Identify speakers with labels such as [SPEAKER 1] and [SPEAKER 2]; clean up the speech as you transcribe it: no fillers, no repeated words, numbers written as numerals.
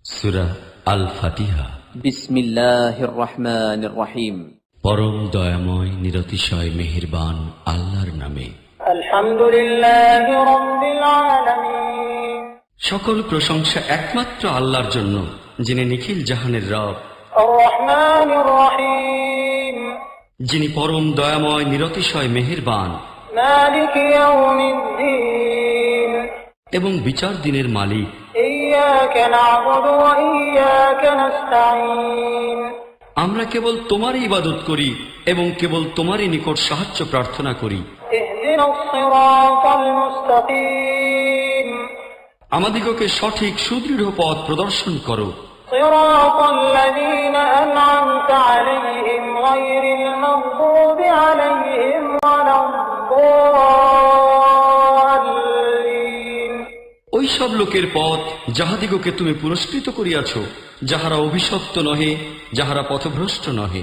[SPEAKER 1] সূরা আল ফাতিহা।
[SPEAKER 2] বিসমিল্লাহির রহমানির রহিম।
[SPEAKER 1] পরম দয়াময় নিরতিশয় মেহেরবান আল্লাহর নামে।
[SPEAKER 3] আলহামদুলিল্লাহি রাব্বিল আলামিন।
[SPEAKER 1] সকল প্রশংসা একমাত্র আল্লাহর জন্য, যিনি নিখিল জাহানের রব।
[SPEAKER 3] আর রহমানির রহিম।
[SPEAKER 1] যিনি পরম দয়াময় নিরতিশয় মেহেরবান,
[SPEAKER 3] মালিক ইয়াউমিদ্দিন।
[SPEAKER 1] এবং বিচার দিনের মালিক।
[SPEAKER 3] ইয়্যাকা না'বুদু ওয়া ইয়্যাকা নাস্তাঈন।
[SPEAKER 1] আমরা কেবল তোমারই ইবাদত করি এবং কেবল তোমারই নিকট সাহায্য প্রার্থনা করি।
[SPEAKER 3] ইহদিনাস সিরাতাল মুস্তাকিম।
[SPEAKER 1] আমাদিগকে সঠিক সুদৃঢ় পথ প্রদর্শন করো।
[SPEAKER 3] সিরাতাল্লাযীনা আন'আমতা আলাইহিম গায়রিল মাগদুবি আলাইহিম ওয়ালাদ-দাল্লিন।
[SPEAKER 1] ওই সব লোকের পথ যাহাদিগকে তুমি পুরস্কৃত করিয়াছ, যাহারা অভিশপ্ত নহে, যাহারা পথভ্রষ্ট নহে।